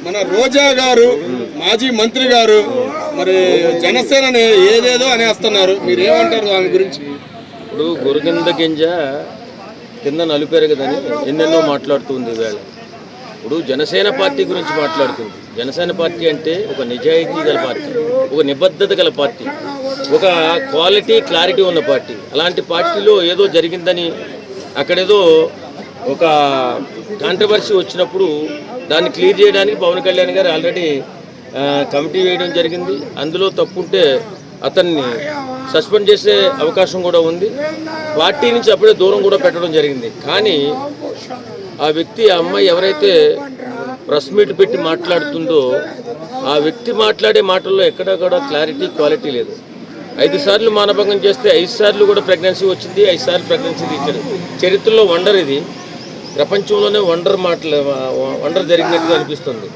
మన రోజా గారు మాజీ మంత్రి గారు మరి జనసేనని ఏదేదో అనేస్తున్నారు, మీరు ఏమంటారు ఆమె గురించి? ఇప్పుడు గురుకింద గింజ కింద నలిపారు కదని ఎన్నెన్నో మాట్లాడుతుంది వేళ. ఇప్పుడు జనసేన పార్టీ గురించి మాట్లాడుతుంది. జనసేన పార్టీ అంటే ఒక నిజాయితీ గల పార్టీ, ఒక నిబద్ధత గల పార్టీ, ఒక క్వాలిటీ క్లారిటీ ఉన్న పార్టీ. అలాంటి పార్టీలో ఏదో జరిగిందని అక్కడేదో ఒక కాంట్రవర్సీ వచ్చినప్పుడు దాన్ని క్లియర్ చేయడానికి పవన్ కళ్యాణ్ గారు ఆల్రెడీ కమిటీ వేయడం జరిగింది. అందులో తప్పుంటే అతన్ని సస్పెండ్ చేసే అవకాశం కూడా ఉంది. పార్టీ నుంచి అప్పుడే దూరం కూడా పెట్టడం జరిగింది. కానీ ఆ వ్యక్తి, ఆ అమ్మాయి ఎవరైతే ప్రెస్ మీట్ పెట్టి మాట్లాడుతుందో ఆ వ్యక్తి మాట్లాడే మాటల్లో ఎక్కడా కూడా క్లారిటీ క్వాలిటీ లేదు. 5 సార్లు మానభంగం చేస్తే 5 సార్లు కూడా ప్రెగ్నెన్సీ వచ్చింది, 5 సార్లు ప్రెగ్నెన్సీ తీర్చాడు. చరిత్రలో వండర్ ఇది, ప్రపంచంలోనే వండర్ జరిగినట్టుగా అనిపిస్తుంది.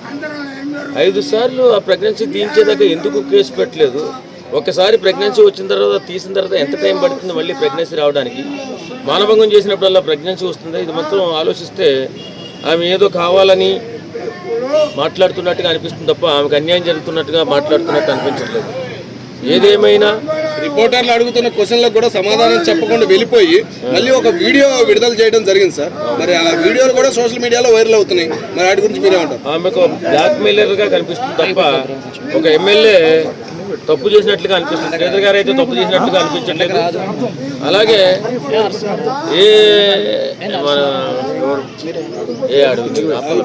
5 సార్లు ఆ ప్రెగ్నెన్సీ తీయించేదాకా ఎందుకు కేసు పెట్టలేదు? ఒకసారి ప్రెగ్నెన్సీ వచ్చిన తర్వాత తీసిన తర్వాత ఎంత టైం పడుతుంది మళ్ళీ ప్రెగ్నెన్సీ రావడానికి? మానభంగం చేసినప్పుడల్లా ప్రెగ్నెన్సీ వస్తుందా? ఇది మొత్తం ఆలోచిస్తే ఆమె ఏదో కావాలని మాట్లాడుతున్నట్టుగా అనిపిస్తుంది తప్ప ఆమెకు అన్యాయం జరుగుతున్నట్టుగా మాట్లాడుతున్నట్టు అనిపించట్లేదు. ఏదేమైనా రిపోర్టర్లు అడుగుతున్న క్వశ్చన్లకు కూడా సమాధానం చెప్పకుండా వెళ్ళిపోయి మళ్ళీ ఒక వీడియో విడుదల చేయడం జరిగింది సార్. మరి ఆ వీడియోలు కూడా సోషల్ మీడియాలో వైరల్ అవుతున్నాయి. మరి వాటి గురించి మీరేమంటారు? ఆమెకు బ్లాక్ మెయిలర్గా కనిపిస్తుంది తప్ప ఒక ఎమ్మెల్యే తప్పు చేసినట్లుగా అనిపిస్తుంది. శ్రీధర్ గారు అయితే తప్పు చేసినట్లుగా అనిపించట్లేదు. అలాగే ఏ అడుగు